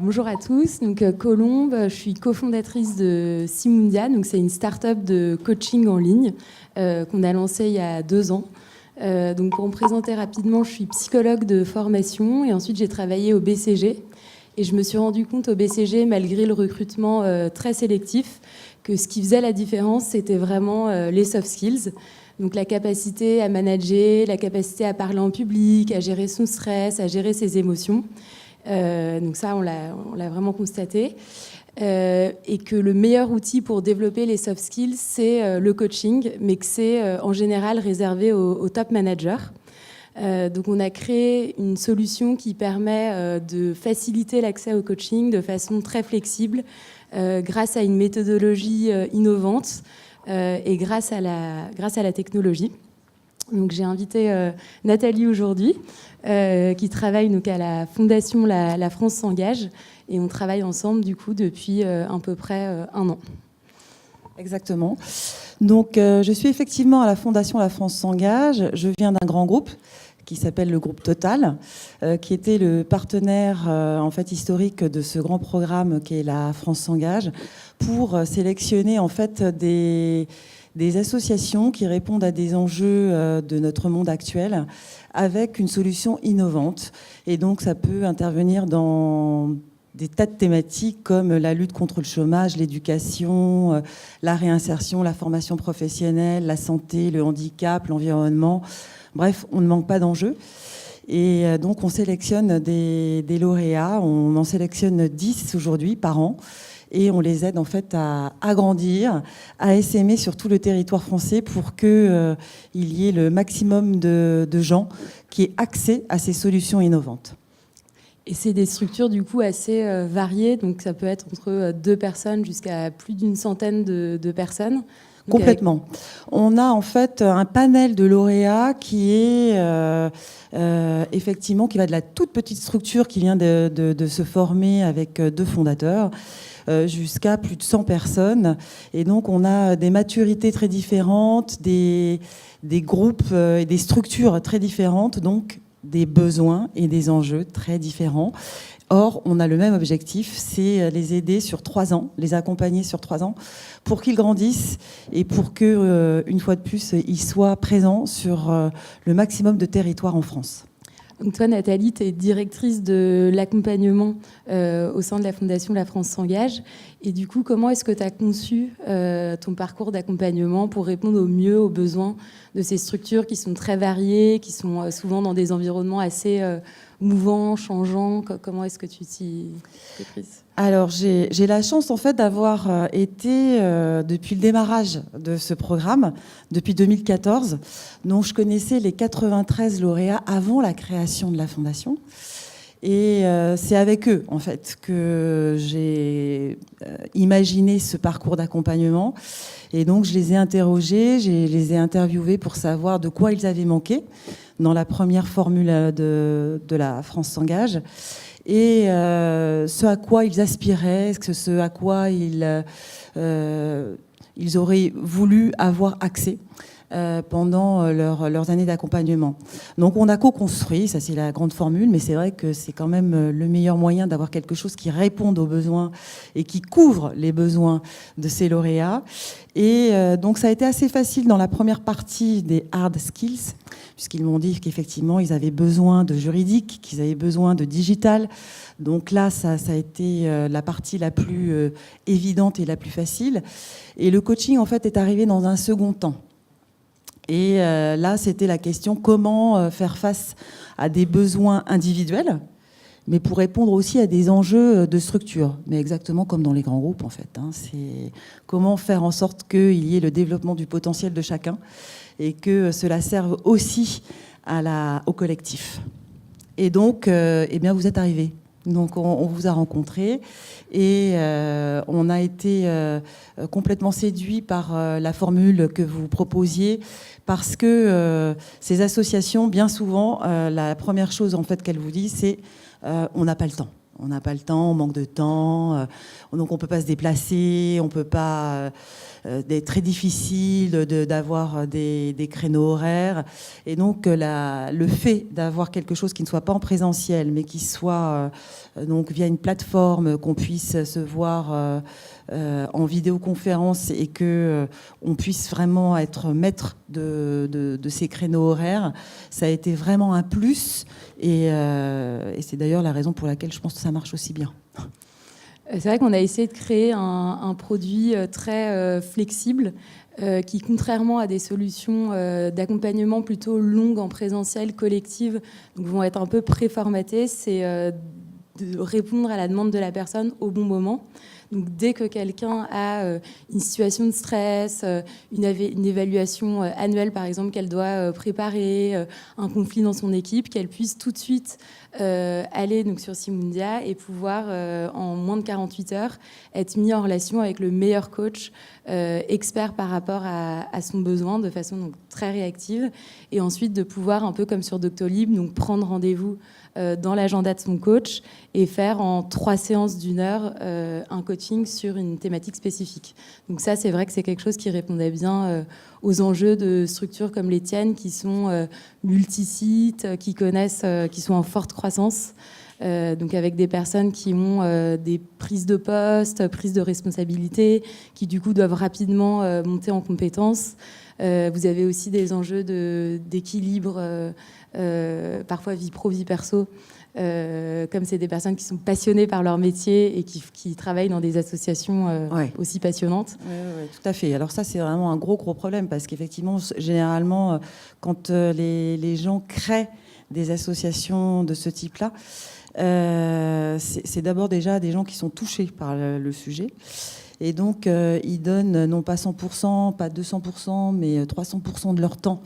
Bonjour à tous, donc Colombe, je suis cofondatrice de Simundia, donc c'est une start-up de coaching en ligne qu'on a lancée il y a 2 ans. Donc pour me présenter rapidement, je suis psychologue de formation et ensuite j'ai travaillé au BCG. Et je me suis rendu compte au BCG, malgré le recrutement très sélectif, que ce qui faisait la différence, c'était vraiment les soft skills. Donc la capacité à manager, la capacité à parler en public, à gérer son stress, à gérer ses émotions. Donc ça, on l'a vraiment constaté. Et que le meilleur outil pour développer les soft skills, c'est le coaching, mais que c'est en général réservé aux top managers. Donc on a créé une solution qui permet de faciliter l'accès au coaching de façon très flexible grâce à une méthodologie innovante et grâce à la technologie. Donc j'ai invité Nathalie aujourd'hui qui travaille donc à la fondation La France s'engage et on travaille ensemble du coup depuis à peu près 1 an. Exactement. Donc je suis effectivement à la fondation La France s'engage. Je viens d'un grand groupe qui s'appelle le groupe Total, qui était le partenaire en fait historique de ce grand programme qui est La France s'engage, pour sélectionner en fait des associations qui répondent à des enjeux de notre monde actuel avec une solution innovante. Et donc ça peut intervenir dans des tas de thématiques comme la lutte contre le chômage, l'éducation, la réinsertion, la formation professionnelle, la santé, le handicap, l'environnement. Bref, on ne manque pas d'enjeux. Et donc, on sélectionne des lauréats. On en sélectionne 10 aujourd'hui par an. Et on les aide en fait à agrandir, à essaimer sur tout le territoire français pour qu'il y ait le maximum de gens qui aient accès à ces solutions innovantes. Et c'est des structures du coup assez variées. Donc, ça peut être entre 2 personnes jusqu'à plus d'une centaine de personnes. Complètement. On a en fait un panel de lauréats qui est effectivement qui va de la toute petite structure qui vient de se former avec 2 fondateurs jusqu'à plus de 100 personnes. Et donc on a des maturités très différentes, des groupes et des structures très différentes, donc des besoins et des enjeux très différents. Or, on a le même objectif, c'est les aider sur 3 ans, les accompagner sur 3 ans, pour qu'ils grandissent et pour que, une fois de plus, ils soient présents sur le maximum de territoires en France. Donc toi, Nathalie, tu es directrice de l'accompagnement au sein de la Fondation La France s'engage. Et du coup, comment est-ce que tu as conçu ton parcours d'accompagnement pour répondre au mieux aux besoins de ces structures qui sont très variées, qui sont souvent dans des environnements assez mouvants, changeants? Comment est-ce que tu t'y es prise? Alors, j'ai la chance en fait d'avoir été depuis le démarrage de ce programme, depuis 2014. Donc, je connaissais les 93 lauréats avant la création de la Fondation. Et c'est avec eux, en fait, que j'ai imaginé ce parcours d'accompagnement. Et donc, je les ai interrogés, je les ai interviewés pour savoir de quoi ils avaient manqué dans la première formule de La France s'engage. Et ce à quoi ils aspiraient, ce à quoi ils auraient voulu avoir accès pendant leurs années d'accompagnement. Donc on a co-construit, ça c'est la grande formule, mais c'est vrai que c'est quand même le meilleur moyen d'avoir quelque chose qui réponde aux besoins et qui couvre les besoins de ces lauréats. Et donc ça a été assez facile dans la première partie des hard skills, puisqu'ils m'ont dit qu'effectivement ils avaient besoin de juridique, qu'ils avaient besoin de digital. Donc là, ça a été la partie la plus évidente et la plus facile. Et le coaching, en fait, est arrivé dans un second temps. Et là, c'était la question comment faire face à des besoins individuels, mais pour répondre aussi à des enjeux de structure. Mais exactement comme dans les grands groupes, en fait. C'est comment faire en sorte qu'il y ait le développement du potentiel de chacun et que cela serve aussi au collectif. Et donc, eh bien, vous êtes arrivés. Donc on vous a rencontré et on a été complètement séduit par la formule que vous proposiez, parce que ces associations, bien souvent, la première chose en fait qu'elles vous disent, c'est on n'a pas le temps. On n'a pas le temps, on manque de temps, donc on ne peut pas se déplacer, on peut pas. C'est très difficile d'avoir des créneaux horaires. Et donc, le fait d'avoir quelque chose qui ne soit pas en présentiel, mais qui soit donc via une plateforme, qu'on puisse se voir en vidéoconférence et qu'on puisse vraiment être maître de ces créneaux horaires, ça a été vraiment un plus. Et c'est d'ailleurs la raison pour laquelle je pense que ça marche aussi bien. C'est vrai qu'on a essayé de créer un produit très flexible qui, contrairement à des solutions d'accompagnement plutôt longues en présentiel, collectives, donc vont être un peu préformatées, c'est de répondre à la demande de la personne au bon moment. Donc, dès que quelqu'un a une situation de stress, une évaluation annuelle, par exemple, qu'elle doit préparer, un conflit dans son équipe, qu'elle puisse tout de suite aller donc, sur Simundia et pouvoir, en moins de 48 heures, être mis en relation avec le meilleur coach expert par rapport à son besoin, de façon donc, très réactive. Et ensuite, de pouvoir, un peu comme sur Doctolib, donc, prendre rendez-vous dans l'agenda de son coach et faire en 3 séances d'1 heure un coaching sur une thématique spécifique. Donc ça, c'est vrai que c'est quelque chose qui répondait bien aux enjeux de structures comme les tiennes, qui sont multisites, qui sont en forte croissance, donc avec des personnes qui ont des prises de poste, prises de responsabilité, qui du coup doivent rapidement monter en compétences. Vous avez aussi des enjeux d'équilibre, parfois vie pro, vie perso, comme c'est des personnes qui sont passionnées par leur métier et qui travaillent dans des associations aussi passionnantes. Oui, tout à fait. Alors ça, c'est vraiment un gros problème parce qu'effectivement, généralement, quand les gens créent des associations de ce type-là, c'est d'abord déjà des gens qui sont touchés par le sujet. Et donc, ils donnent non pas 100%, pas 200%, mais 300% de leur temps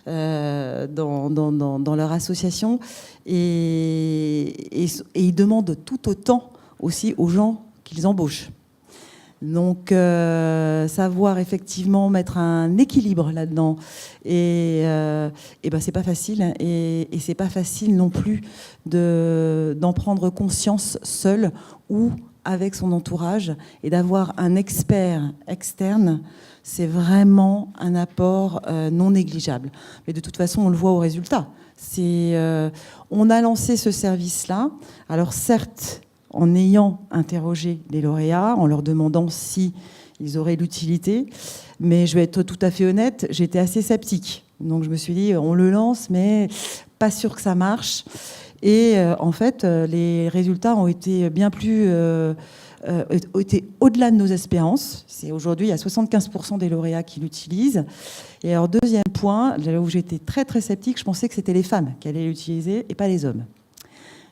dans leur association. Et ils demandent tout autant aussi aux gens qu'ils embauchent. Donc, savoir effectivement mettre un équilibre là-dedans, et ben c'est pas facile, hein, et c'est pas facile non plus d'en prendre conscience seul ou avec son entourage, et d'avoir un expert externe, c'est vraiment un apport non négligeable. Mais de toute façon, on le voit au résultat. On a lancé ce service-là. Alors certes, en ayant interrogé les lauréats, en leur demandant si ils auraient l'utilité, mais je vais être tout à fait honnête, j'étais assez sceptique. Donc je me suis dit, on le lance, mais pas sûr que ça marche. Et en fait, les résultats ont été bien plus... été au-delà de nos espérances. Aujourd'hui, il y a 75% des lauréats qui l'utilisent. Et alors, deuxième point, là où j'étais très, très sceptique, je pensais que c'était les femmes qui allaient l'utiliser et pas les hommes.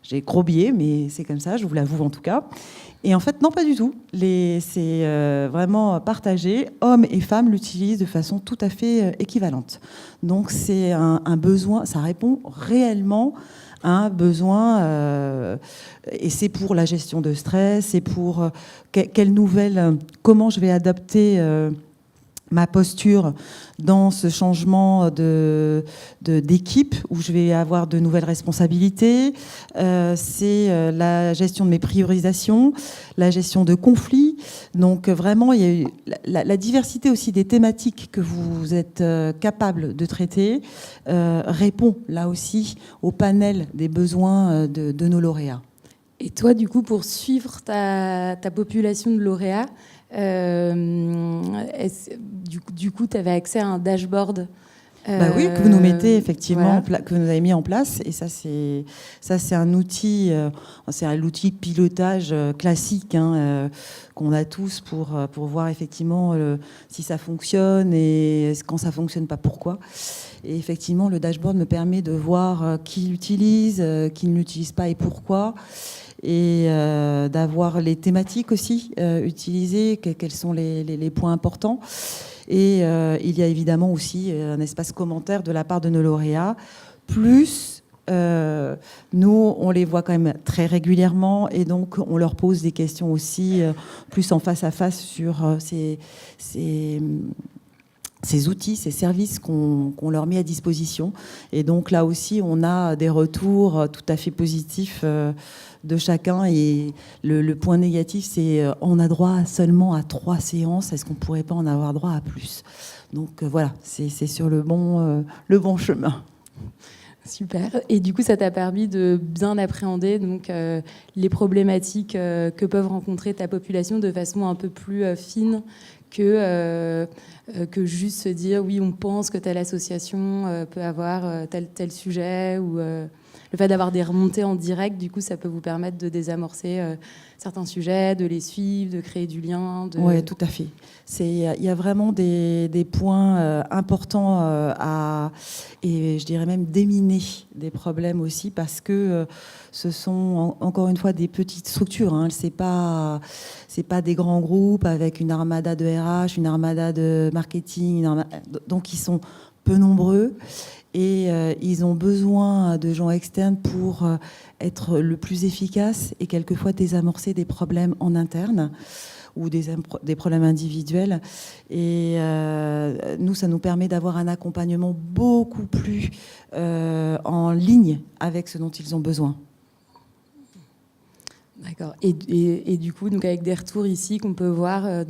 J'ai gros biais, mais c'est comme ça, je vous l'avoue en tout cas. Et en fait, non, pas du tout. C'est vraiment partagé. Hommes et femmes l'utilisent de façon tout à fait équivalente. Donc, c'est un besoin, ça répond réellement un besoin, et c'est pour la gestion de stress, c'est pour comment je vais adapter ma posture dans ce changement d'équipe où je vais avoir de nouvelles responsabilités. C'est la gestion de mes priorisations, la gestion de conflits. Donc vraiment, il y a eu la diversité aussi des thématiques que vous êtes capable de traiter répond là aussi au panel des besoins de nos lauréats. Et toi, du coup, pour suivre ta population de lauréats, du coup, tu avais accès à un dashboard oui, que vous nous mettez effectivement, voilà. Que vous nous avez mis en place. Et ça, c'est un outil, c'est l'outil de pilotage classique qu'on a tous pour voir effectivement si ça fonctionne et quand ça fonctionne pas, pourquoi. Et effectivement, le dashboard me permet de voir qui l'utilise, qui ne l'utilise pas et pourquoi. Et d'avoir les thématiques aussi utilisées, quels sont les points importants. Et il y a évidemment aussi un espace commentaire de la part de nos lauréats. Plus, nous, on les voit quand même très régulièrement et donc on leur pose des questions aussi plus en face à face sur ces outils, ces services qu'on leur met à disposition. Et donc là aussi, on a des retours tout à fait positifs de chacun. Et le point négatif, c'est on a droit seulement à 3 séances. Est-ce qu'on ne pourrait pas en avoir droit à plus? Donc voilà, c'est sur le bon chemin. Super. Et du coup, ça t'a permis de bien appréhender donc, les problématiques que peuvent rencontrer ta population de façon un peu plus fine que juste se dire oui, on pense que telle association peut avoir tel sujet, ou le fait d'avoir des remontées en direct, du coup, ça peut vous permettre de désamorcer certains sujets, de les suivre, de créer du lien. Oui, tout à fait. Il y a vraiment des points importants et je dirais même déminer des problèmes aussi, parce que ce sont encore une fois des petites structures. Hein. C'est pas des grands groupes avec une armada de RH, une armada de marketing, donc ils sont peu nombreux. Et ils ont besoin de gens externes pour être le plus efficace et quelquefois désamorcer des problèmes en interne ou des problèmes individuels. Et nous, ça nous permet d'avoir un accompagnement beaucoup plus en ligne avec ce dont ils ont besoin. D'accord. Et du coup, donc avec des retours ici qu'on peut voir avec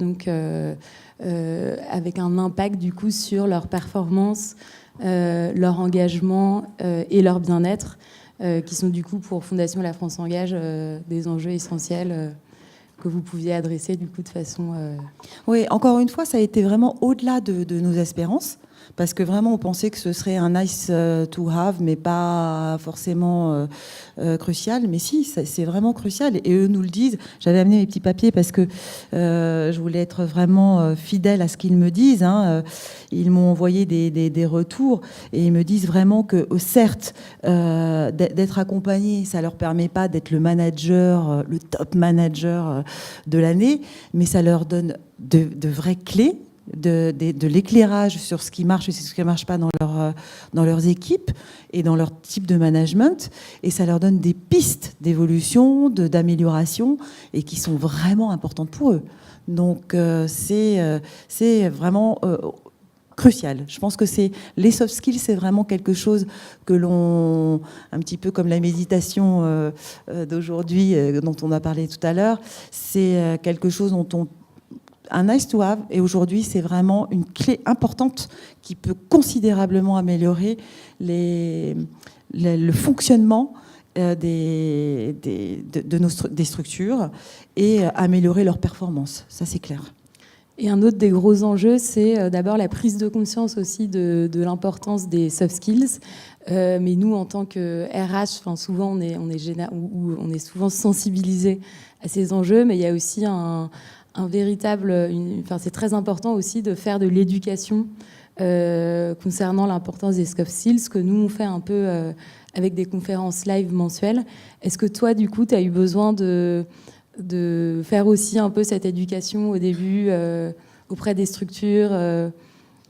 un impact du coup sur leur performance, leur engagement et leur bien-être, qui sont du coup pour Fondation La France Engage des enjeux essentiels que vous pouviez adresser du coup de façon... Oui, encore une fois, ça a été vraiment au-delà de nos espérances, parce que vraiment on pensait que ce serait un nice to have, mais pas forcément crucial. Mais si, c'est vraiment crucial, et eux nous le disent. J'avais amené mes petits papiers parce que je voulais être vraiment fidèle à ce qu'ils me disent, hein. Ils m'ont envoyé des retours, et ils me disent vraiment que certes, d'être accompagnés, ça leur permet pas d'être le manager, le top manager de l'année, mais ça leur donne de vraies clés, de l'éclairage sur ce qui marche et ce qui ne marche pas dans leurs équipes et dans leur type de management, et ça leur donne des pistes d'évolution, d'amélioration, et qui sont vraiment importantes pour eux. Donc c'est vraiment crucial. Je pense que les soft skills, c'est vraiment quelque chose que l'on, un petit peu comme la méditation d'aujourd'hui dont on a parlé tout à l'heure, c'est quelque chose dont un nice to have, et aujourd'hui c'est vraiment une clé importante qui peut considérablement améliorer le fonctionnement des structures et améliorer leur performance. Ça, c'est clair. Et un autre des gros enjeux, c'est d'abord la prise de conscience aussi de l'importance des soft skills. Mais nous, en tant que RH, souvent on est souvent sensibilisé à ces enjeux, mais il y a aussi c'est très important aussi de faire de l'éducation concernant l'importance des soft skills, que nous on fait un peu avec des conférences live mensuelles. Est-ce que toi, du coup, tu as eu besoin de faire aussi un peu cette éducation au début auprès des structures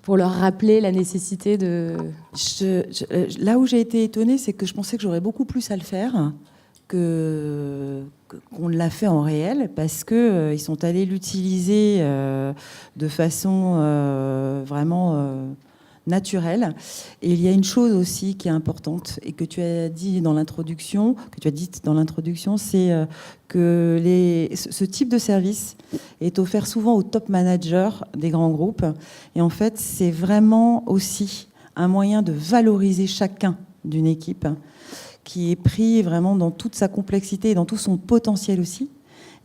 pour leur rappeler la nécessité de... Là où j'ai été étonnée, c'est que je pensais que j'aurais beaucoup plus à le faire qu'on l'a fait en réel, parce qu'ils sont allés l'utiliser de façon vraiment naturelle. Et il y a une chose aussi qui est importante et que tu as dite dans l'introduction, c'est que ce type de service est offert souvent aux top managers des grands groupes. Et en fait, c'est vraiment aussi un moyen de valoriser chacun d'une équipe, qui est pris vraiment dans toute sa complexité et dans tout son potentiel aussi,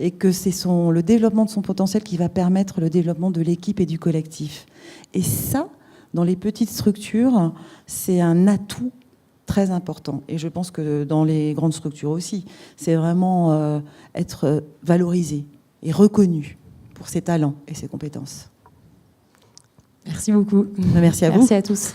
et que c'est le développement de son potentiel qui va permettre le développement de l'équipe et du collectif. Et ça, dans les petites structures, c'est un atout très important. Et je pense que dans les grandes structures aussi, c'est vraiment être valorisé et reconnu pour ses talents et ses compétences. Merci beaucoup. Merci à vous. Merci à tous.